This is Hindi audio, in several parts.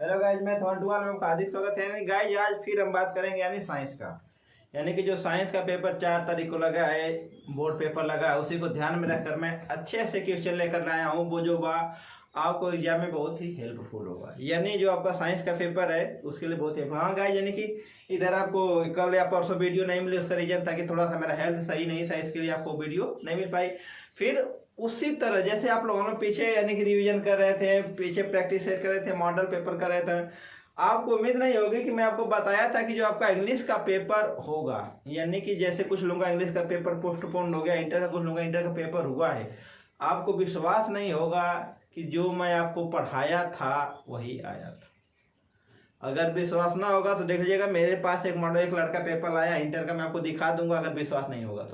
हेलो गाइज, मैं थॉन टुआल में आपका हार्दिक स्वागत है। गाइज आज फिर हम बात करेंगे यानी साइंस का, यानी कि जो साइंस का पेपर 4 तारीख को लगा है, बोर्ड पेपर लगा है, उसी को ध्यान में रखकर मैं अच्छे से क्वेश्चन लेकर आया हूँ। वो जो आपको एग्जाम में बहुत ही हेल्पफुल होगा। यानी जो आपका साइंस का पेपर है उसके लिए बहुत ही हाँ गाइज, यानी कि इधर आपको कल या परसों वीडियो नहीं मिली, उसका रीजन था कि थोड़ा सा मेरा हेल्थ सही नहीं था, इसके लिए आपको वीडियो नहीं मिल पाई। फिर उसी तरह जैसे आप लोगों ने पीछे यानी कि रिवीजन कर रहे थे, पीछे प्रैक्टिस सेट कर रहे थे, मॉडल पेपर कर रहे थे, आपको उम्मीद नहीं होगी कि मैं आपको बताया था कि जो आपका इंग्लिश का पेपर होगा, यानी कि जैसे कुछ लोगों का इंग्लिश का पेपर पोस्टपोन हो गया, इंटर का कुछ लोगों का इंटर का पेपर हुआ है, आपको विश्वास नहीं होगा कि जो मैं आपको पढ़ाया था वही आया था। अगर विश्वास ना होगा तो देख लीजिएगा, मेरे पास एक लड़का पेपर आया इंटर का, मैं आपको दिखा दूंगा अगर विश्वास नहीं होगा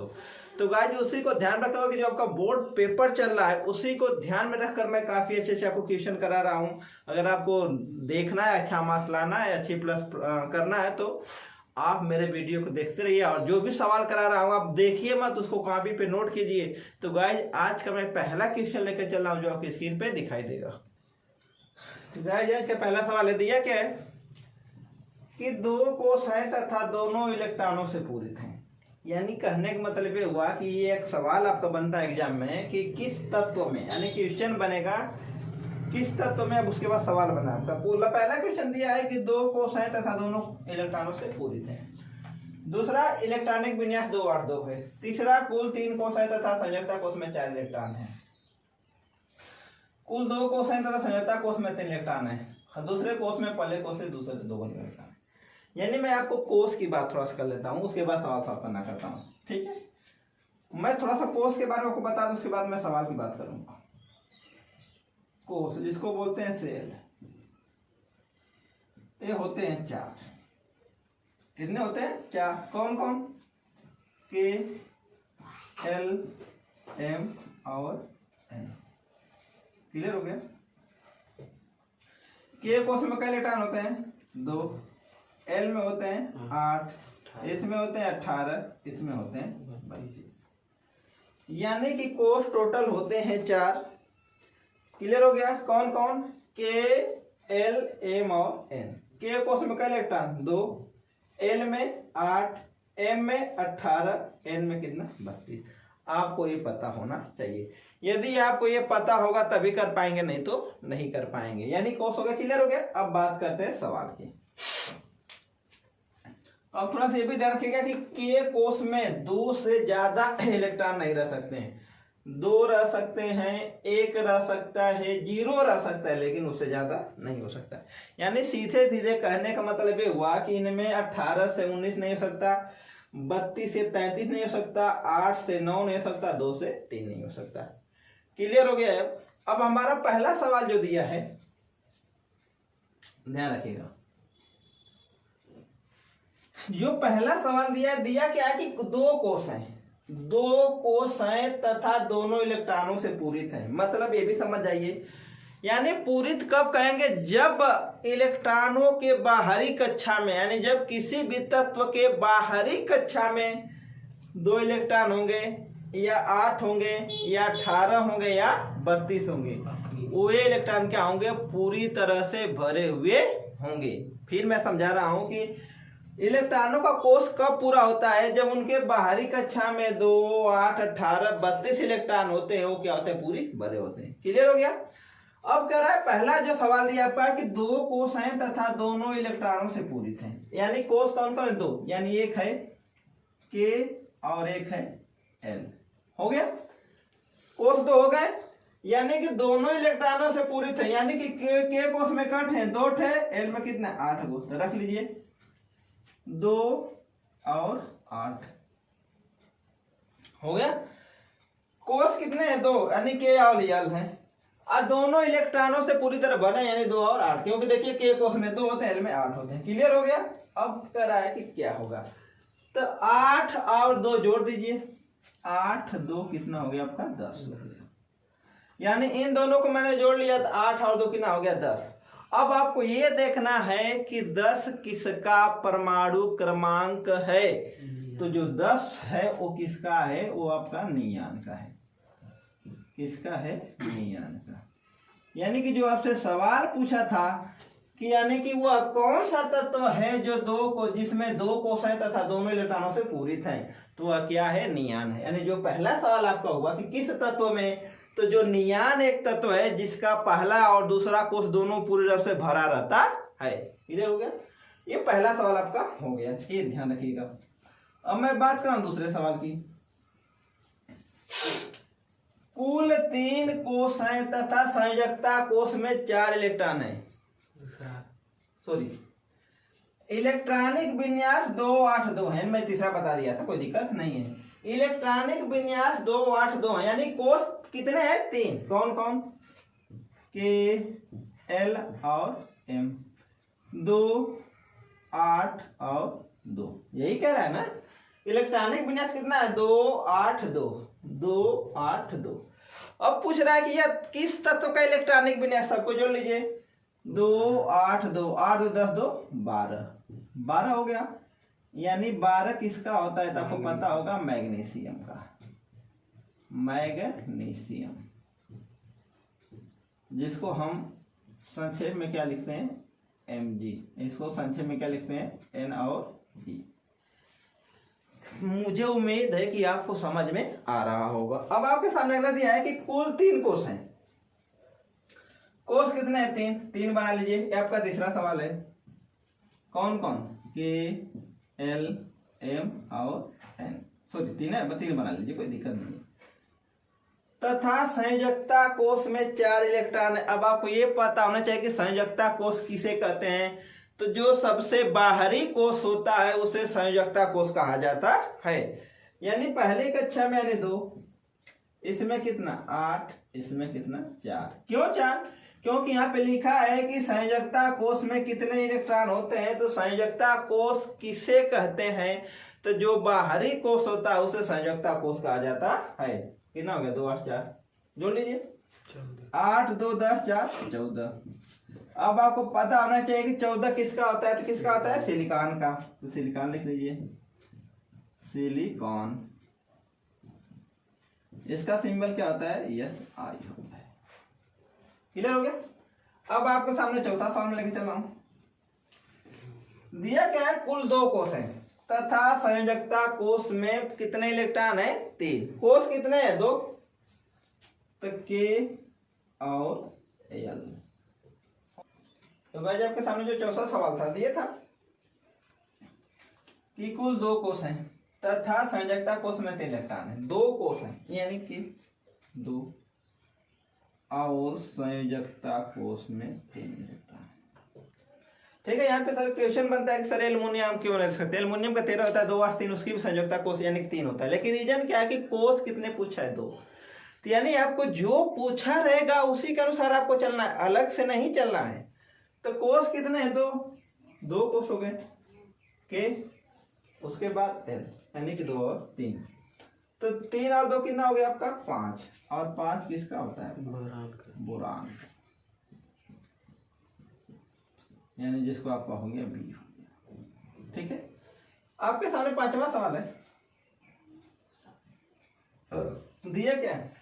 तो गाइस उसी को ध्यान रखो कि जो आपका बोर्ड पेपर चल रहा है उसी को ध्यान में रखकर मैं काफी अच्छे से आपको क्वेश्चन करा रहा हूं। अगर आपको देखना है, अच्छा मार्क्स लाना है, अच्छी प्लस करना है तो आप मेरे वीडियो को देखते रहिए और जो भी सवाल करा रहा हूँ आप देखिए मत, उसको कॉपी पे नोट कीजिए। तो गाइज आज का मैं पहला क्वेश्चन लेकर चल रहा हूँ जो आपकी स्क्रीन पे दिखाई देगा। तो गाइज आज का पहला सवाल है, दिया क्या है कि दो कोष हैं तथा दोनों इलेक्ट्रॉनों से पूरित हैं। यानी कहने का मतलब ये हुआ कि ये एक सवाल आपका बनता है एग्जाम में कि किस तत्व में, यानी क्वेश्चन बनेगा किस तत्व में, अब उसके बाद सवाल बना आपका। पूरा पहला क्वेश्चन दिया है कि दो कोष हैं तथा दोनों इलेक्ट्रॉनों से पूरित हैं। दूसरा इलेक्ट्रॉनिक विन्यास 282 है। तीसरा कुल 3 कोष है तथा संयोजकता कोष में 4 इलेक्ट्रॉन है। कुल 2 कोष है तथा संयोजकता कोष में 3 इलेक्ट्रॉन है। दूसरे कोष में पहले कोष से दूसरे 2 इलेक्ट्रॉन। यानी मैं आपको कोष की बात थोड़ा सा कर लेता हूँ, उसके बाद सवाल सॉल्व करना करता हूँ, ठीक है। मैं थोड़ा सा कोष के बारे में आपको बता दूं, उसके बाद मैं सवाल की बात करूंगा। कोष जिसको बोलते हैं सेल, ये होते हैं 4। कितने होते हैं? 4। कौन कौन? के, एल, एम और एन। क्लियर हो गया? के कोष में कई इलेक्ट्रॉन होते हैं? 2। एल में होते हैं 8, इसमें होते हैं 18, इसमें होते हैं 22। यानी कि कोष टोटल होते हैं 4। क्लियर हो गया? कौन कौन? के, एल, एम और एन। के कोष में कई इलेक्ट्रॉन? 2। एल में 8, एम में 18, एन में कितना? 32। आपको ये पता होना चाहिए। यदि आपको ये पता होगा तभी कर पाएंगे, नहीं तो नहीं कर पाएंगे। यानी कोष हो गया। क्लियर हो गया? अब बात करते हैं सवाल की। अब थोड़ा सा ये भी ध्यान रखिएगा कि के कोष में 2 से ज्यादा इलेक्ट्रॉन नहीं रह सकते हैं। 2 रह सकते हैं, 1 रह सकता है, 0 रह सकता है, लेकिन उससे ज्यादा नहीं हो सकता। यानी सीधे सीधे कहने का मतलब ये हुआ कि इनमें 18 से 19 नहीं हो सकता, 32 से 33 नहीं हो सकता, 8 से 9 नहीं हो सकता, 2 से 3 नहीं हो सकता। क्लियर हो गया है? अब हमारा पहला सवाल जो दिया है, ध्यान रखिएगा, जो पहला सवाल दिया क्या है कि 2 कोष हैं, 2 कोष हैं तथा दोनों इलेक्ट्रॉनों से पूरित हैं। मतलब ये भी समझ जाइए, यानी पूरित कब कहेंगे? जब इलेक्ट्रॉनों के बाहरी कक्षा में, यानी जब किसी भी तत्व के बाहरी कक्षा में 2 इलेक्ट्रॉन होंगे, या 8 होंगे, या 18 होंगे, या 32 होंगे, वो इलेक्ट्रॉन क्या होंगे? पूरी तरह से भरे हुए होंगे। फिर मैं समझा रहा हूं कि इलेक्ट्रॉनों का कोष कब पूरा होता है? जब उनके बाहरी कक्षा में 2, 8, 18, 32 इलेक्ट्रॉन होते हैं, वो क्या होते हैं? पूरी भरे होते हैं। क्लियर हो गया? अब कह रहा है पहला जो सवाल दिया आपका कि 2 कोष हैं तथा दोनों इलेक्ट्रॉनों से पूरित हैं। यानी कोष कौन कौन? 2। यानी एक है के और एक है एल। हो गया? कोष 2 हो गए, यानी कि दोनों इलेक्ट्रॉनों से पूरित है। यानी कि के कोष में कट है 2 ठे, एल में कितना? 8 गो। तो रख लीजिए 2 और 8 हो गया। कोष कितने हैं? 2, यानी के और एल है, और दोनों इलेक्ट्रॉनों से पूरी तरह भरे, यानी 2 और 8, क्योंकि देखिए के कोष में 2 होते हैं, एल में 8 होते हैं। क्लियर हो गया? अब कह रहा है कि क्या होगा, तो 8 और 2 जोड़ दीजिए, 8 2 कितना हो गया आपका? 10 हो गया। यानी इन दोनों को मैंने जोड़ लिया तो 8 और 2 कितना हो गया? 10। अब आपको ये देखना है कि 10 किसका परमाणु क्रमांक है। तो जो 10 है वो किसका है? वो आपका नियान का है। किसका है? नियान का। यानी कि जो आपसे सवाल पूछा था कि यानी कि वह कौन सा तत्व है जो जिसमें दो कोष हैं तथा दोनों इलेक्ट्रॉनों से पूरित हैं, तो वह क्या है, नियान है। यानी जो पहला सवाल आपका हुआ कि किस तत्व में, तो जो नियान एक तत्व है जिसका पहला और दूसरा कोष दोनों पूरी रूप से भरा रहता है। क्लियर हो गया, ये पहला सवाल आपका हो गया, ये ध्यान रखिएगा। अब मैं बात कर रहा हूं दूसरे सवाल की। कुल 3 कोष हैं तथा संयोजकता कोष में 4 इलेक्ट्रॉन है। सॉरी, इलेक्ट्रॉनिक विन्यास 282 है, मैं तीसरा बता दिया था, कोई दिक्कत नहीं है। इलेक्ट्रॉनिक विन्यास 282 है, यानी कोष कितने हैं, 3। कौन कौन, के, एल और एम। 2, 8 और 2, यही कह रहा है ना। इलेक्ट्रॉनिक विन्यास कितना है, 282, 282। अब पूछ रहा है कि यह किस तत्व का इलेक्ट्रॉनिक विन्यास, सबको जोड़ लीजिए। 2, 8, 2, 8, 2, 10, 2, 12, 12 हो गया। यानी 12 किसका होता है, तो आपको पता होगा मैग्नीशियम का, मैग्नीशियम, जिसको हम संक्षेप में क्या लिखते हैं, Mg। इसको संक्षेप में क्या लिखते हैं, N और E। मुझे उम्मीद है कि आपको समझ में आ रहा होगा। अब आपके सामने अगला दिया है कि कुल 3 कोष हैं। कोष कितने हैं, 3। 3 बना लीजिए, ये आपका तीसरा सवाल है। कौन कौन, के, एल, एम और एन। सॉरी 3 है, 3 बना लीजिए, कोई दिक्कत नहीं। तथा संयोजकता कोष में 4 इलेक्ट्रॉन है। अब आपको ये पता होना चाहिए कि संयोजकता कोष किसे कहते हैं, तो जो सबसे बाहरी कोष होता है उसे संयोजकता कोष कहा जाता है। यानी पहले कक्षा में यानी 2, इसमें कितना 8, इसमें कितना 4। क्यों 4, क्योंकि यहाँ पे लिखा है कि संयोजकता कोष में कितने इलेक्ट्रॉन होते हैं, तो संयोजकता कोष किसे कहते हैं, तो जो बाहरी कोष होता है उसे संयोजकता कोष कहा जाता है। कितना हो गया, 2, 8, 4, जोड़ लीजिए। 8, 2, 10, 4, 14। अब आपको पता होना चाहिए कि 14 किसका होता है, तो किसका होता है, सिलिकॉन का। तो सिलिकॉन लिख लीजिए, सिलिकॉन। इसका सिंबल क्या होता है, SI होता है। क्लियर हो गया। अब आपके सामने चौथा सवाल में लेके चल रहा हूं। दिया क्या है, कुल 2 कोष हैं तथा संयोजकता कोष में कितने इलेक्ट्रॉन है, 3। कोष कितने हैं, 2, तो के और एल। तो गाइस आपके सामने जो चौथा सवाल था, दिया था कि कुल 2 कोष हैं तथा संयोजकता कोष में 3 इलेक्ट्रॉन है। 2 कोष हैं यानी कि 2 और संयोजकता कोष में 3 इलेक्ट्रॉन। ठीक है, यहाँ पे सर क्वेश्चन बनता है कि सर एल्युमिनियम क्यों नहीं सकते, एल्युमिनियम का 13 होता है, 2, 8, 3, उसकी भी संयोजकता कोष यानी कि 3 होता है। लेकिन रीजन क्या है कि कोष कितने पूछा है, 2। तो यानी आपको जो पूछा रहेगा उसी के अनुसार आपको चलना है, अलग से नहीं चलना है। तो कोष कितने हैं, 2 कोष हो गए, के, उसके बाद एल, यानी कि 2 और 3। तो 3 और 2 कितना हो गया आपका, 5। और 5 किसका होता है, बोरान, यानी जिसको आप कहोगे बी। ठीक है, आपके सामने 5वां सवाल है। दिया क्या है,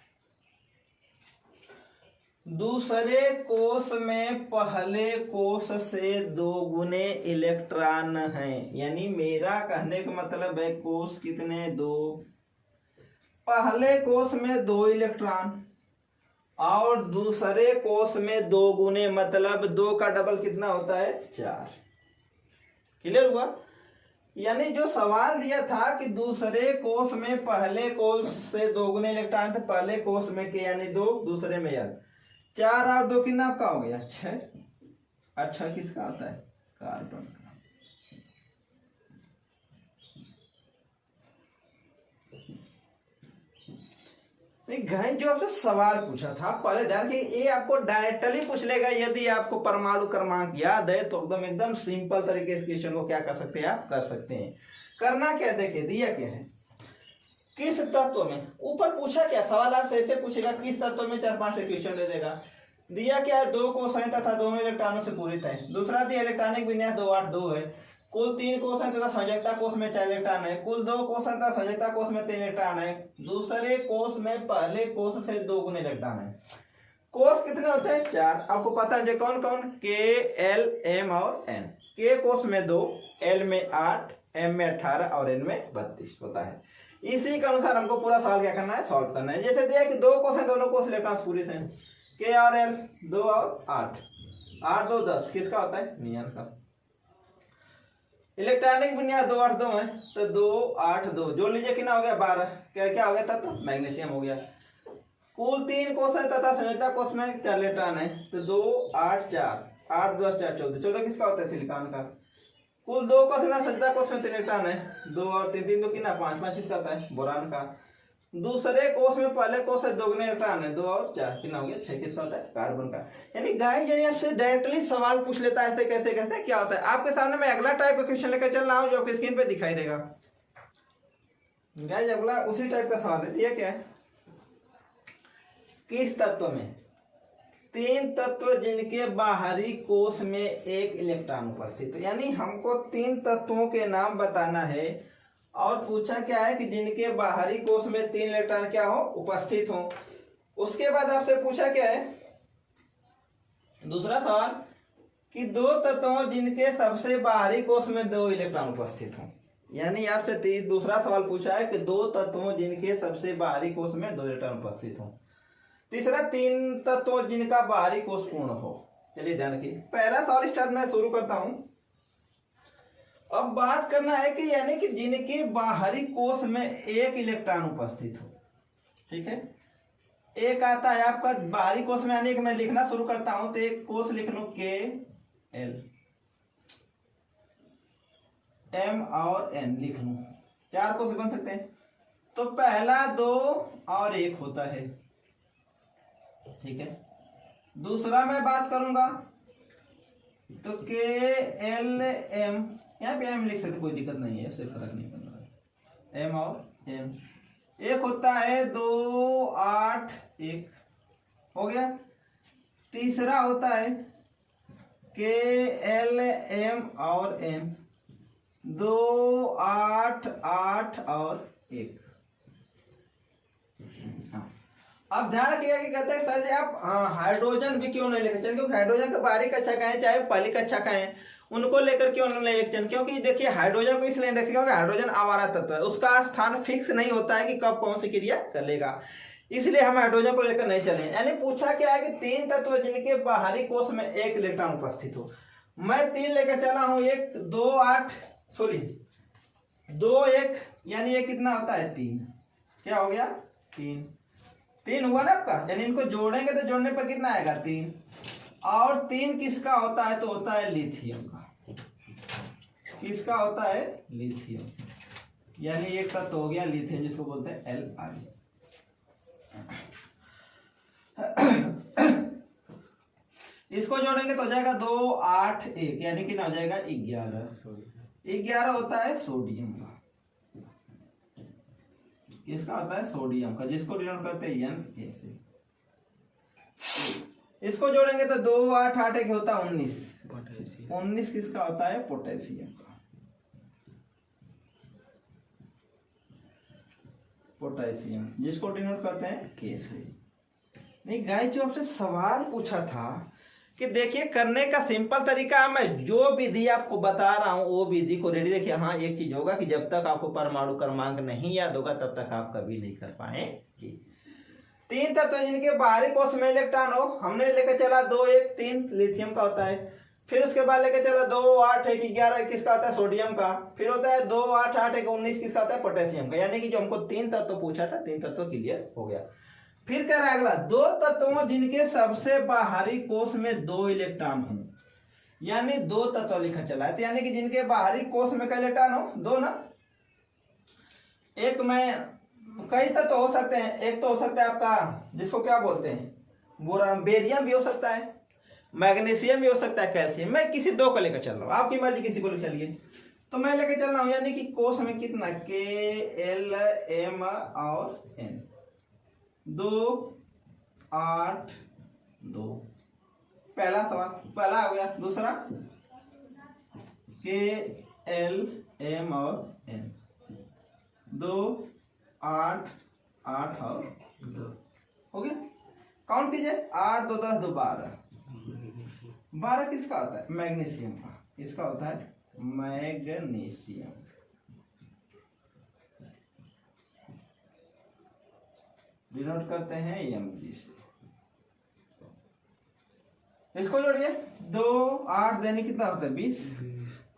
दूसरे कोष में पहले कोष से 2 गुने इलेक्ट्रॉन हैं। यानी मेरा कहने का मतलब है कोष कितने, 2। पहले कोष में 2 इलेक्ट्रॉन और दूसरे कोष में 2 गुने, मतलब 2 का डबल कितना होता है, 4। क्लियर हुआ। यानी जो सवाल दिया था कि दूसरे कोष में पहले कोष से 2 गुने इलेक्ट्रॉन, तो पहले कोष में के यानी 2, दूसरे में यार 4 और 2 कितना आपका हो गया, 6। 6 किसका होता है, कार्बन का। गाइस जो आपसे सवाल पूछा था पहले ध्यान कि ये आपको डायरेक्टली पूछ लेगा। यदि आपको परमाणु क्रमांक याद है तो एकदम सिंपल तरीके से क्वेश्चन को क्या कर सकते हैं, आप कर सकते हैं। करना क्या, देखिए दिया क्या है, किस तत्व में, ऊपर पूछा क्या सवाल आपसे ऐसे पूछेगा किस तत्व में 4-5 क्वेश्चन दे देगा। दिया क्या है, 2 कोष हैं तथा दोनों इलेक्ट्रॉनों से पूरित है। दूसरा दिया इलेक्ट्रॉनिक विन्यास 282 है। कुल 3 कोष हैं तथा संयोजकता कोष में 4 इलेक्ट्रॉन है। कुल 2 कोष हैं तथा संयोजकता कोष में 3 इलेक्ट्रॉन है। दूसरे कोष में पहले कोष से 2 गुने इलेक्ट्रॉन है। कोस कितने होते हैं? 4। आपको पता है कौन कौन? के, एल, एम और एन। के कोस में 2, एल में 8, एम में 18 और एन में 32 होता है। इसी के अनुसार हमको पूरा सवाल क्या करना है? सॉल्व करना है। जैसे दिया कि 2 कोस है, दोनों कोस इलेक्ट्रॉन्स पूरे हैं। के और एल 2 और 8, 8 2 10, किसका होता है? नियॉन का। इलेक्ट्रॉनिक विन्यास 2 8 2 है, तो 2 8 2 जोड़ लीजिए, कितना हो गया? 12। क्या हो गया? तत्व मैग्नीशियम हो गया। कुल 3 कोष है तथा संयोजकता कोष में 4 इलेक्ट्रॉन है, तो 2 8 4, 8 2 4 14, 14 किसका होता है? सिलिकॉन का। कुल 2 कोष है, संयोजकता कोष में 3 इलेक्ट्रॉन है, 2 और 3 3 2 कितना? 5 5 किसका होता है? बोरान का। दूसरे कोष में पहले कोष है, 2 इलेक्ट्रॉन है, 2 और 4 कितना हो गया? 6 किसका होता है? कार्बन का। यानी गाइस यदि आपसे डायरेक्टली सवाल पूछ लेता है ऐसे कैसे कैसे क्या होता है, आपके सामने मैं अगला टाइप का क्वेश्चन लेकर चल रहा हूँ जो आपकी स्क्रीन पे दिखाई देगा। गाइस अगला उसी टाइप का सवाल है। ये क्या है? किस तत्व में 3 तत्व जिनके बाहरी कोष में 1 इलेक्ट्रॉन उपस्थित हो? यानी हमको 3 तत्वों के नाम बताना है और पूछा क्या है कि जिनके बाहरी कोष में 3 इलेक्ट्रॉन क्या हो? उपस्थित हो। उसके बाद आपसे पूछा क्या है? दूसरा सवाल कि 2 तत्वों जिनके सबसे बाहरी कोष में 2 इलेक्ट्रॉन उपस्थित हो। यानी आपसे दूसरा सवाल पूछा है कि 2 तत्वों जिनके सबसे बाहरी कोष में 2 इलेक्ट्रॉन उपस्थित हो। तीसरा 3 तत्वों जिनका बाहरी कोष पूर्ण हो। चलिए ध्यान रखिए, पहला सवाल स्टार्ट मैं शुरू करता हूं। अब बात करना है कि यानी कि जिनके बाहरी कोष में 1 इलेक्ट्रॉन उपस्थित हो। ठीक है, एक आता है आपका बाहरी कोष में, यानी कि मैं लिखना शुरू करता हूं तो एक कोष लिख लूं के, एल, एम और एन लिख लूं, 4 कोष बन सकते हैं। तो पहला 2 और 1 होता है। ठीक है, दूसरा मैं बात करूंगा तो के, एल, एम, यहाँ पे एम लिख सकते, कोई दिक्कत नहीं है, इससे फर्क नहीं पड़ रहा है। एम और एन, एक होता है 2 8 1 हो गया। तीसरा होता है के, एल, एम और एन, 2 8 8 और 1। अब ध्यान रखिएगा कि कहते हैं सर जी आप हाइड्रोजन भी क्यों नहीं लेकर चले, क्योंकि हाइड्रोजन का बाहरी कक्षा कहें चाहे पहली कक्षा कहें, उनको लेकर क्यों नहीं लेकर चले? क्योंकि देखिए हाइड्रोजन को इसलिए रखेगा क्योंकि हाइड्रोजन आवारा तत्व है, उसका स्थान फिक्स नहीं होता है कि कब कौन सी क्रिया करेगा, इसलिए हम हाइड्रोजन को लेकर नहीं चले। यानी पूछा क्या है कि 3 तत्व जिनके बाहरी कोष में 1 इलेक्ट्रॉन उपस्थित हो। मैं 3 लेकर चला हूं, 1 2 8 सॉरी 2 1, यानी ये कितना होता है? 3। क्या हो गया? 3 हुआ ना आपका। यानी इनको जोड़ेंगे तो जोड़ने पर कितना आएगा? 3। और 3 किसका होता है? तो होता है लिथियम का। किसका होता है? लिथियम। यानी एक तत्व हो गया लिथियम, जिसको बोलते हैं Li। इसको जोड़ेंगे तो हो जाएगा 2 8 1, यानी कि ना हो जाएगा 11। 11 होता है सोडियम का। किसका होता है? सोडियम का, जिसको डिनोट करते हैं Na से। इसको जोड़ेंगे तो 2 8 8 1 होता है 19। 19 किसका होता है? पोटेशियम का। पोटेशियम, जिसको डिनोट करते हैं K से। नहीं गाइस, जो आपसे सवाल पूछा था कि देखिए करने का सिंपल तरीका, मैं जो विधि आपको बता रहा हूं वो विधि को रेडी रखिए। हाँ, एक चीज होगा कि जब तक आपको परमाणु क्रमांक नहीं याद होगा तब तक आप कभी नहीं कर पाएंगे। 3 तत्व जिनके बाहरी कोष में इलेक्ट्रॉन हो, हमने लेकर चला 2 1 3 लिथियम का होता है। फिर उसके बाद लेकर चला 2 8 1 11, किसका होता है? सोडियम का। फिर होता है 2 8 8 1 19, किसका होता है? पोटेशियम का। यानी कि जो हमको 3 तत्व पूछा था, 3 तत्व क्लियर हो गया। फिर कह रहा है अगला 2 तत्वों जिनके सबसे बाहरी कोष में 2 इलेक्ट्रॉन हो। यानी 2 तत्व लिखा चला है, तो यानी कि जिनके बाहरी कोष में कई इलेक्ट्रॉन हो? 2 ना। एक में कई तत्व हो सकते हैं, एक तो हो सकता है आपका जिसको क्या बोलते हैं बेरियम भी हो सकता है, मैग्नीशियम भी हो सकता है, कैल्शियम। मैं किसी 2 को लेकर चल रहा हूँ, आपकी मर्जी किसी को लेकर चलिए। तो मैं लेकर चल रहा हूँ, यानी कि कोष में कितना? के, एल, एम और एन, 2 8 2। पहला सवाल पहला हो गया। दूसरा के, एल, एम और एन, 2 8 8 और 2 हो गया। काउंट कीजिए, 8 2 10 2 12। 12 किसका होता है? मैग्नीशियम का। इसका होता है मैग्नीशियम। डिनोट करते हैं Mg से। इसको जोड़िए, 2 8 देने कितना होता है? 20।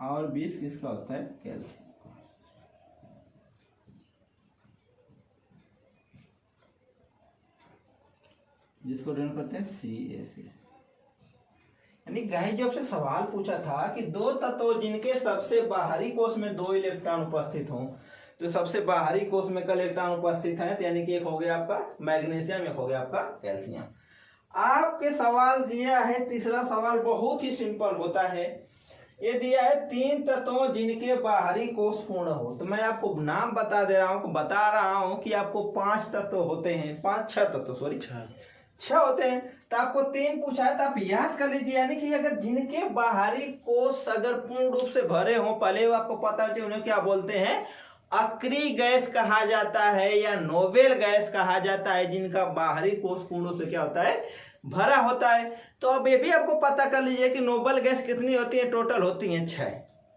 और 20 किसका होता है? कैल्शियम। जिसको डिनोट करते हैं Ca। यानी गाइस जो आपसे सवाल पूछा था कि दो तत्व जिनके सबसे बाहरी कोष में 2 इलेक्ट्रॉन उपस्थित हों, तो सबसे बाहरी कोष में कल इलेक्ट्रॉन उपस्थित है, तो यानी कि एक हो गया आपका मैग्नीशियम, एक हो गया आपका कैल्शियम। आपके सवाल दिया है, तीसरा सवाल बहुत ही सिंपल होता है। ये दिया है 3 तत्वों जिनके बाहरी कोष पूर्ण हो। तो मैं आपको नाम बता रहा हूँ कि आपको 5 तत्व होते हैं, 6 तत्व, सॉरी 6 होते हैं। तो आपको 3 पूछा है, तो आप याद कर लीजिए। यानी कि अगर जिनके बाहरी कोष अगर पूर्ण रूप से भरे हों, पहले आपको पता है उन्हें क्या बोलते हैं? अक्रिय गैस कहा जाता है या नोबेल गैस कहा जाता है, जिनका बाहरी कोष पूर्ण रूप से क्या होता है? भरा होता है। तो अब ये भी आपको पता कर लीजिए कि नोबेल गैस कितनी होती है? टोटल होती हैं 6।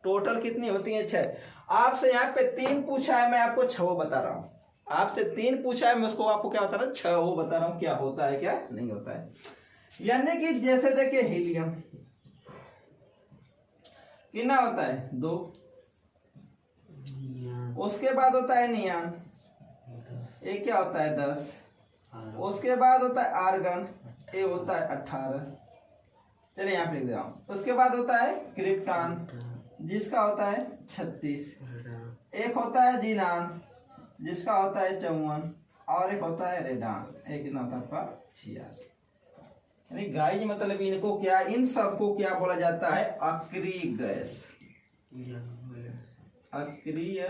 टोटल कितनी होती हैं? 6। आपसे यहाँ पे 3 पूछा है, मैं आपको 6 बता रहा हूँ। आपसे 3 पूछा है, मैं उसको आपको क्या बता रहा हूँ? 6 वो बता रहा हूँ, क्या होता है क्या नहीं होता है। यानी कि जैसे देखिए हीलियम कितना होता है? 2। उसके बाद होता है नियान, ये क्या होता है? 10। उसके बाद होता है आर्गन, ये होता है 18। चलिए यहाँ पे लिख दे रहा हूँ। उसके बाद होता है क्रिप्टॉन, जिसका होता है 36। एक होता है जीनान, जिसका होता है 54। और एक होता है रेडान, एक कितना होता है आपका? 86। यानी गाइस मतलब इनको क्या, इन सबको क्या बोला जाता है? अक्रिय गैस। अक्रिय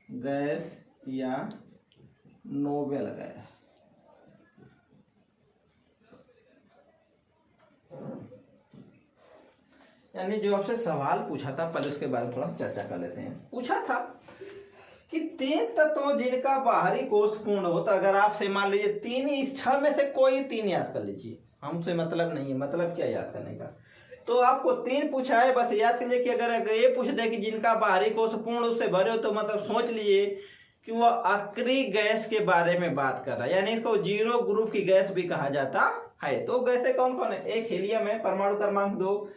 गैस या नोबेल गैस। यानी जो आपसे सवाल पूछा था, पहले उसके बारे में थोड़ा चर्चा कर लेते हैं। पूछा था कि 3 तत्वों जिनका बाहरी कोष पूर्ण हो, तो अगर आपसे मान लीजिए 3 ही, 6 में से कोई 3 याद कर लीजिए, हमसे मतलब नहीं है। मतलब क्या याद करने का? तो आपको 3 पूछा है, बस याद कीजिए कि अगर ये पूछ दे कि जिनका बाहरी कोष पूर्ण रूप से भरे हो, तो मतलब सोच लीजिए कि वह अक्रिय गैस के बारे में बात कर रहा है। यानी इसको 0 ग्रुप की गैस भी कहा जाता है। तो गैसें कौन कौन है? एक हीलियम है, परमाणु क्रमांक 2।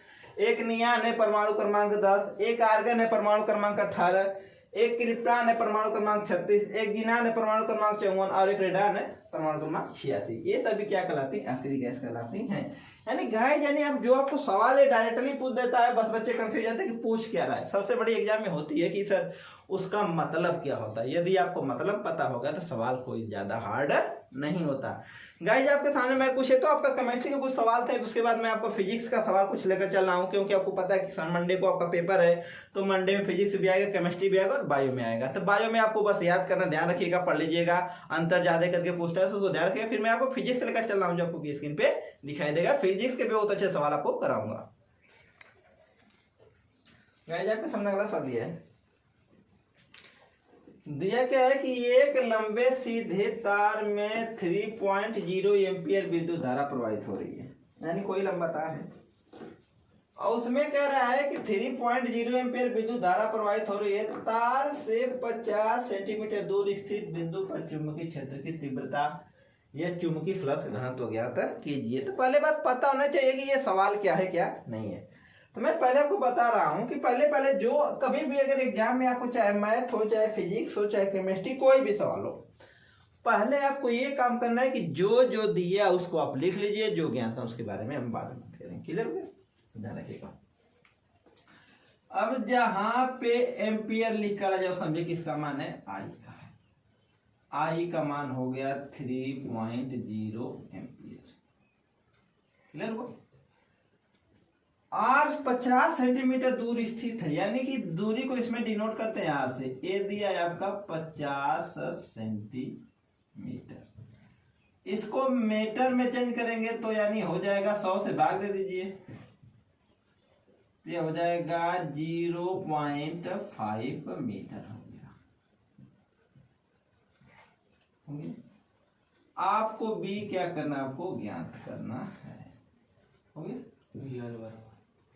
एक नियान है, परमाणु क्रमांक 10। एक आर्गन है, परमाणु क्रमांक 18। एक क्रिप्टॉन है, परमाणु क्रमांक 36। एक जीनान है, परमाणु क्रमांक 54। और एक रेडान है, परमाणु क्रमांक 86। ये सभी क्या कहलाती हैं? अक्रिय गैस कहलाती हैं। यानी गाइस, यानी अब जो आपको सवाल है डायरेक्टली पूछ देता है, बस बच्चे कंफ्यूज जाते हैं कि पूछ क्या रहा है। सबसे बड़ी एग्जाम में होती है कि सर उसका मतलब क्या होता है। यदि आपको मतलब पता होगा तो सवाल कोई ज्यादा हार्ड नहीं होता। गाइस आपके सामने मैं कुछ है, तो आपका केमिस्ट्री के कुछ सवाल थे, उसके बाद मैं आपको फिजिक्स का सवाल कुछ लेकर चल रहा हूँ, क्योंकि आपको पता है कि मंडे को आपका पेपर है। तो मंडे में फिजिक्स भी आएगा, केमिस्ट्री भी आएगा और बायो में आएगा। तो बायो में आपको बस याद करना, ध्यान रखिएगा, पढ़ लीजिएगा, अंतर ज्यादा करके पूछता है उसको ध्यान रखिएगा। फिर मैं आपको फिजिक्स लेकर चल रहा हूँ, जो आपको स्क्रीन पे दिखाई देगा। फिजिक्स के भी बहुत अच्छे सवाल आपको कराऊंगा। गाइस आपके सामने अगला सवाल दिया है। दिया क्या है कि एक लंबे सीधे तार में 3.0 एम्पियर विद्युत धारा प्रवाहित हो रही है। यानी कोई लंबा तार है और उसमें कह रहा है कि 3.0 एम्पियर विद्युत धारा प्रवाहित हो रही है। तार से 50 सेंटीमीटर दूर स्थित बिंदु पर चुंबकीय क्षेत्र की तीव्रता या चुंबकीय फ्लक्स घनत्व ज्ञात कीजिए। तो पहले बात पता होना चाहिए कि ये सवाल क्या है क्या नहीं है। तो मैं पहले आपको बता रहा हूं कि पहले जो कभी भी अगर एग्जाम में आपको चाहे मैथ हो, चाहे फिजिक्स हो, चाहे केमिस्ट्री, कोई भी सवाल हो, पहले आपको ये काम करना है कि जो जो दिया उसको आप लिख लीजिए, जो ज्ञात है उसके बारे में हम बाद में बात करेंगे। क्लियर हो गया? ध्यान रखिएगा। अब जहां पे एम्पियर लिखा जाए समझे किसका मान है? आई का। आई का मान हो गया 3.0 एम्पियर। क्लियर हो? आर 50 सेंटीमीटर दूर स्थित है, यानी कि दूरी को इसमें डिनोट करते हैं आर से। ए दिया है आपका 50 सेंटीमीटर। इसको मीटर में चेंज करेंगे तो यानी हो जाएगा 100 से भाग दे दीजिए, ये हो जाएगा 0.5 मीटर हो गया। आपको बी क्या करना, आपको ज्ञात करना है। हो गया,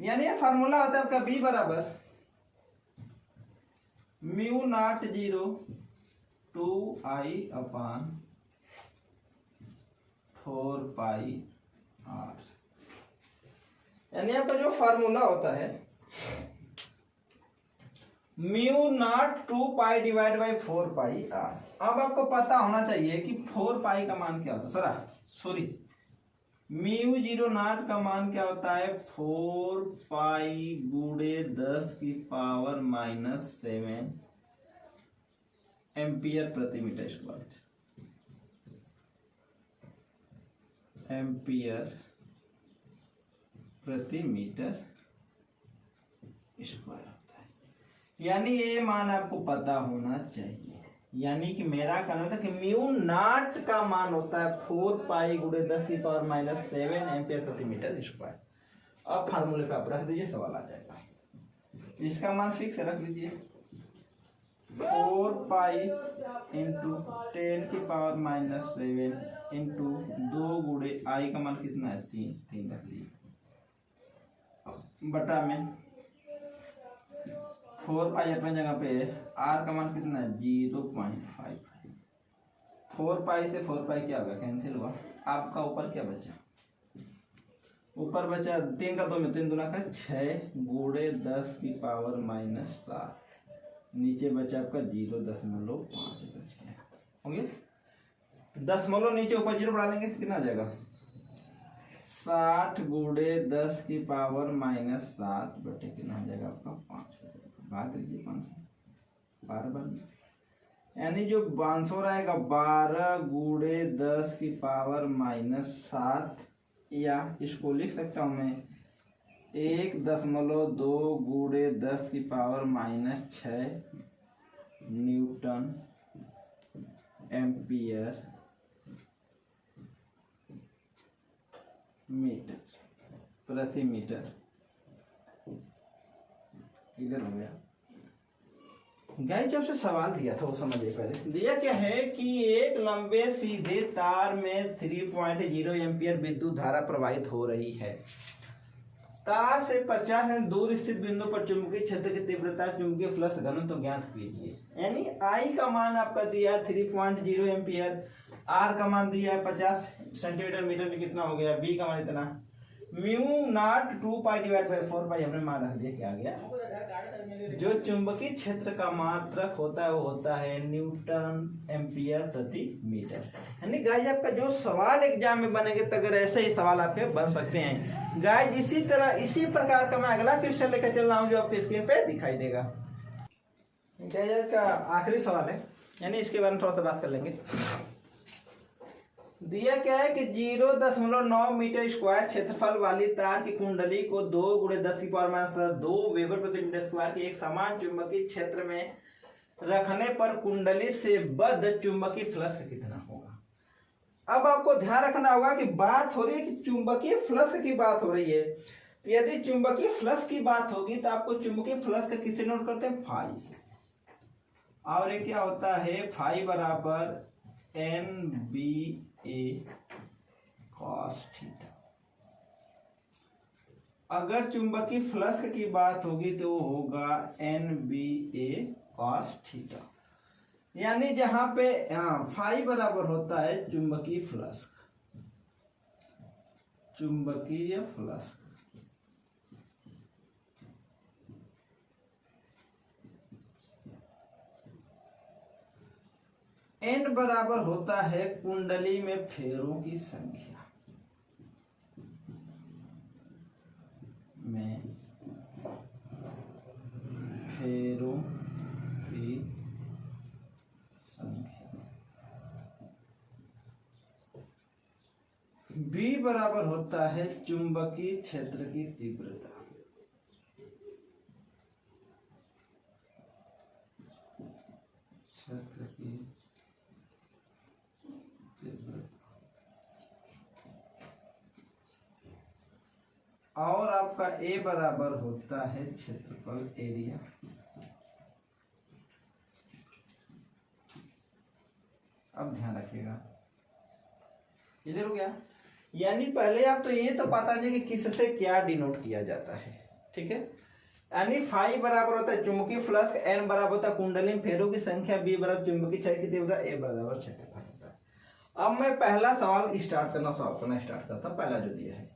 यानी ये फार्मूला होता है आपका बी बराबर mu naught 0 two I upon 4 pi r. यानी आपका जो फार्मूला होता है mu naught 2 pi divide by 4 pi r. अब आपको पता होना चाहिए कि 4 पाई का मान क्या होता है, सॉरी म्यू 0 नॉट का मान क्या होता है 4 पाई गुणे 10 की पावर -7 एम्पियर प्रति मीटर स्क्वायर। एम्पियर प्रति मीटर स्क्वायर होता है। यानी ये मान आपको पता होना चाहिए। यानी कि मेरा कहना था कि म्यू नॉट का मान होता है 4 पाई गुणे 10 की पावर -7 एम्पियर प्रति मीटर स्क्वायर। अब फार्मूले पे आप रख दीजिए, सवाल आ जाएगा। इसका मान फिक्स रख लीजिए 4 पाई इंटू 10 की पावर -7 इंटू 2 गुणे आई का मान कितना है 3 रख लीजिए बटा में 4 पाई अपने जगह पे, आर का मान कितना है 0.55। 4 पाई से 4 पाई क्या होगा, कैंसिल हुआ। आपका ऊपर क्या बचा, ऊपर बचा 3 का 2 में 3 दूना का 6 गुणे 10 की पावर -7। नीचे बचा आपका 0.5 बच गया। हो गया 10 नीचे ऊपर 0 बढ़ा लेंगे कितना आ जाएगा 60 गुणे 10 की पावर -7 बटे कितना हो जाएगा आपका 5। बात लीजिए 5 12 यानी जो 500 रहेगा 12 गुणे 10 की पावर -7, या इसको लिख सकता हूँ मैं 1.2 गुणे 10 की पावर -6 न्यूटन एम्पियर मीटर प्रति मीटर। क्लियर हो गया गाइस। जब से सवाल दिया था वो समझिए। पहले दिया क्या है कि एक लंबे सीधे तार में 3.0 एम्पियर विद्युत धारा प्रवाहित हो रही है। तार से 50 मीटर दूर स्थित बिंदु पर चुंबकीय क्षेत्र की तीव्रता चुंबकीय फ्लक्स घनत्व ज्ञात कीजिए। यानी आई का मान आपका दिया है 3.0 एम्पियर, आर का मान दिया है 50 सेंटीमीटर मीटर में कितना हो गया, बी का मान इतना, mu naught 2 pi divide by 4 पाई हमने मान रख दिया। क्या आ गया, जो चुंबकीय क्षेत्र का मात्रक होता है वो होता है न्यूटन एम्पियर प्रति मीटर। यानी गाइस आपका जो सवाल एग्जाम में बनेंगे तो अगर ऐसे ही सवाल आपके बन सकते हैं गाइस। इसी तरह इसी प्रकार का मैं अगला क्वेश्चन लेकर चल रहा हूँ जो आपके स्क्रीन पे दिखाई देगा। गाइस का आखिरी सवाल है, यानी इसके बारे में थोड़ा सा बात कर लेंगे। दिया क्या है कि 0.9 मीटर स्क्वायर क्षेत्रफल वाली तार की कुंडली को 2 गुणे 10 की पावर -2 वेबर प्रति मीटर स्क्वायर के एक समान चुंबकीय क्षेत्र में रखने पर कुंडली से बद्ध चुंबकीय फ्लक्स कितना होगा। अब आपको ध्यान रखना होगा कि बात हो रही है कि चुंबकीय फ्लक्स की बात हो रही है। तो यदि चुंबकीय फ्लक्स की बात होगी तो आपको चुंबकीय फ्लक्स का किससे नोट करते हैं, फाई से। और ये क्या होता है, फाई बराबर NBA cos थीटा। अगर चुंबकीय फ्लक्स की बात होगी तो होगा NBA cos थीटा। यानी जहां पे फाई बराबर होता है चुंबकीय फ्लक्स, चुंबकीय फ्लक्स n बराबर होता है कुंडली में फेरों की संख्या में फेरों की संख्या। b बराबर होता है चुंबकीय क्षेत्र की तीव्रता। क्षेत्र की और आपका ए बराबर होता है क्षेत्रफल एरिया। अब ध्यान रखिएगा क्लियर हो गया। यानी पहले आप तो ये तो पता नहीं कि किससे क्या डिनोट किया जाता है, ठीक है। यानी फाई बराबर होता है चुंबकीय फ्लक्स, एन बराबर होता है कुंडली में फेरों की संख्या, बी बराबर चुंबकीय क्षय की तीव्रता, ए बराबर क्षेत्रफल होता है। अब मैं पहला सवाल स्टार्ट करना करता हूं। पहला जो दिया है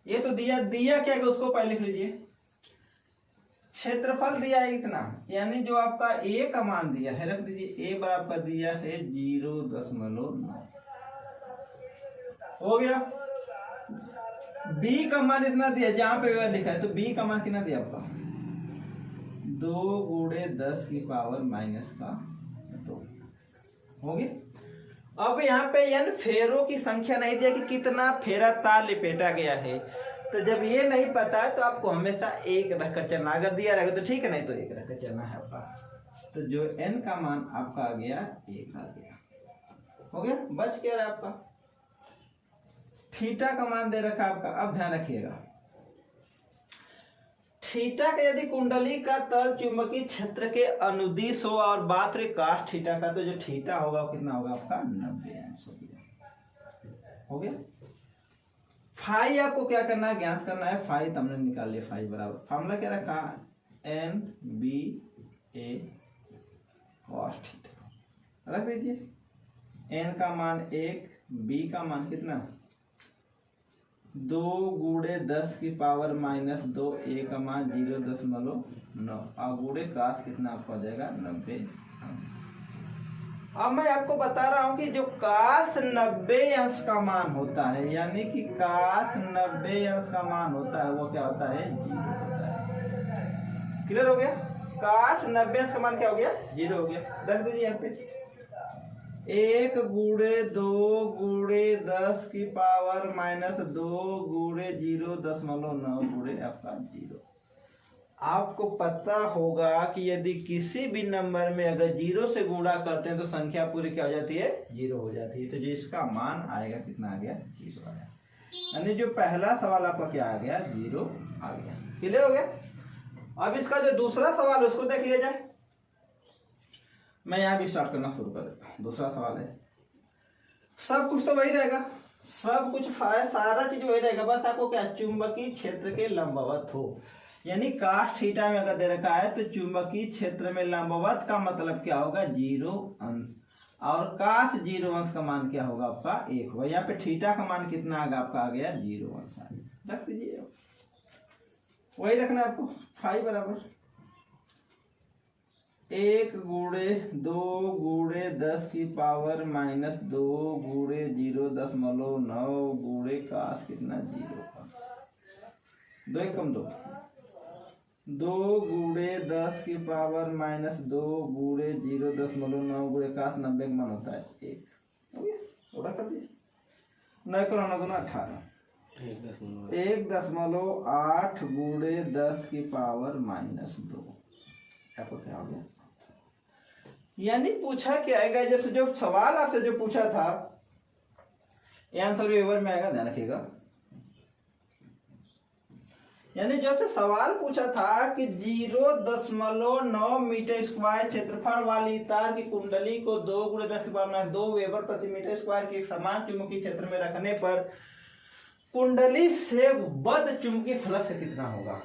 ये तो दिया क्या कि उसको पहले लिख लीजिए। क्षेत्रफल दिया है इतना, यानी जो आपका ए का मान दिया है रख दीजिए। ए बराबर दिया है 0.9 हो गया। बी का मान इतना दिया जहां पे लिखा है, तो बी का मान कितना दिया आपका 2 गुणे 10 की पावर माइनस का 2 हो गया। अब यहाँ पे यानी फेरों की संख्या नहीं दिया कि कितना फेरा तार लिपेटा गया है, तो जब ये नहीं पता है तो आपको हमेशा एक रखकर चलना। अगर दिया रहेगा तो ठीक है, नहीं तो एक रखकर चलना है आपका। तो जो n का मान आपका आ गया 1 आ गया, हो गया। बच क्या रहा आपका थीटा का मान दे रखा आपका। अब ध्यान रखिएगा, थीटा का यदि कुंडली का तल चुंबकीय क्षेत्र के अनुदिश हो और बात रही काश थीटा का, तो जो थीटा होगा कितना होगा आपका 90 अंश हो गया। फाई आपको क्या करना है, ज्ञात करना है। फाई तो हमने निकाल लिया, फाई बराबर फॉर्मूला क्या रखा एन बी ए कॉस थीटा रख दीजिए। एन का मान 1, बी का मान कितना 2 गुणे 10 की पावर माइनस 2, ए का मान 0.9 और गुणे काश कितना आपको आ जाएगा 90। अब मैं आपको बता रहा हूं कि जो काश 90 अंश का मान होता है, यानी कि काश 90 अंश का मान होता है, वो क्या होता है 0 होता है। क्लियर हो गया। काश 90 अंश का मान क्या हो गया 0 हो गया। रख दीजिए यहाँ पे 1 गुणे 2 गुणे 10 की पावर माइनस 2 गुणे 0.9 गुणे आपका 0। आपको पता होगा कि यदि किसी भी नंबर में अगर 0 से गुणा करते हैं तो संख्या पूरी क्या हो जाती है 0 हो जाती है। तो जो इसका मान आएगा कितना आ गया 0 आया, यानी जो पहला सवाल आपका क्या आ गया 0 आ गया। क्लियर हो गया। अब इसका जो दूसरा सवाल उसको देख लिया जाए। मैं यहाँ भी स्टार्ट करना शुरू कर देता हूँ। दूसरा सवाल है, सब कुछ तो वही रहेगा, सब कुछ सारा चीज वही रहेगा, बस आपको क्या चुंबकीय क्षेत्र के लंबवत हो। यानी काश थीटा में अगर दे रखा है तो चुंबकीय क्षेत्र में लंबवत का मतलब क्या होगा 0 अंश, और काश 0 अंश का मान क्या होगा आपका 1 होगा। यहाँ पे थीटा का मान कितना आएगा आपका आ गया 0 अंश आ गया। रख दीजिए, वही रखना है आपको। फाई बराबर 1 गुणे 2 गुणे 10 की पावर माइनस 2 गुणे 0.9 गुणे काश कितना 0 2 1 कम 2 गुणे 10 की पावर माइनस 2 गुणे 0.9 गुणे काश 90 का मान होता है 1 हो गया। थोड़ा कर दीजिए 9 को 9 गुना 18 1.8 गुणे 10 की पावर माइनस 2 आपको क्या हो गया। यानी पूछा क्या आएगा, जब से जो सवाल आपसे जो पूछा था ये आंसर भी ओवर में आएगा, ध्यान रखिएगा। यानी जब से सवाल पूछा था कि 0.9 मीटर स्क्वायर क्षेत्रफल वाली तार की कुंडली को 2 गुणे 10 की पावर 2 वेबर प्रति मीटर स्क्वायर के एक समान चुंबकीय क्षेत्र में रखने पर कुंडली से बद्ध चुंबकीय फ्लक्स कितना होगा।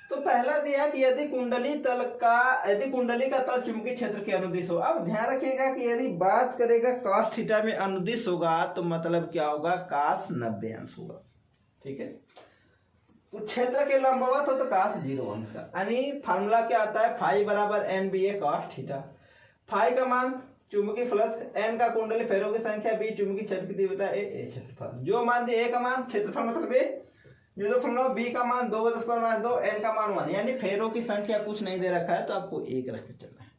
तो पहला दिया कि यदि कुंडली का तल चुंबकीय क्षेत्र के अनुदिश हो। अब ध्यान रखिएगा कि यदि बात करेगा cos थीटा में अनुदिश होगा तो मतलब क्या होगा cos 90 अंश होगा, ठीक है। क्षेत्र के लंबवत हो तो cos 0 अंश का, यानी फार्मूला क्या आता है फाई बराबर एन बी ए cos थीटा। फाई का मान चुंबकीय फ्लक्स, एन का कुंडली फेरों की संख्या, बी चुंबकीय क्षेत्र की तीव्रता, ए क्षेत्रफल। जो मान दिए ए का मान क्षेत्रफल मतलब ए 0.9, बी का मान 2 10 पर 2, एन का मान 1, यानी फेरों की संख्या कुछ नहीं दे रखा है तो आपको 1 रख के चलना है।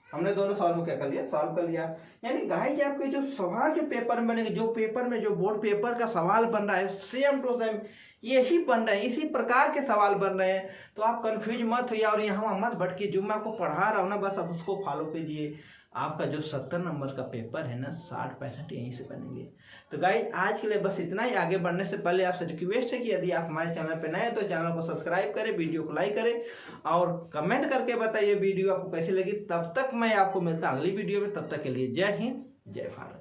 हमने दोनों सवाल में क्या कर लिया सॉल्व कर लिया। यानी गाइस आपके जो सवाल जो पेपर में बनेंगे, जो पेपर में जो बोर्ड पेपर का सवाल बन रहा है सेम टू सेम यही बन रहे हैं, इसी प्रकार के सवाल बन रहे हैं। तो आप कंफ्यूज मत होइए और यहाँ मत भटकिए। जो मैं आपको पढ़ा रहा हूँ ना बस आप उसको फॉलो कीजिए। आपका जो 70 नंबर का पेपर है ना 60-65 यहीं से बनेंगे। तो गाइस आज के लिए बस इतना ही। आगे बढ़ने से पहले आपसे रिक्वेस्ट है कि यदि आप हमारे चैनल पे नए हैं तो चैनल को सब्सक्राइब करें, वीडियो को लाइक करें और कमेंट करके बताइए वीडियो आपको कैसी लगी। तब तक मैं आपको मिलता अगली वीडियो में, तब तक के लिए जय हिंद जय भारत।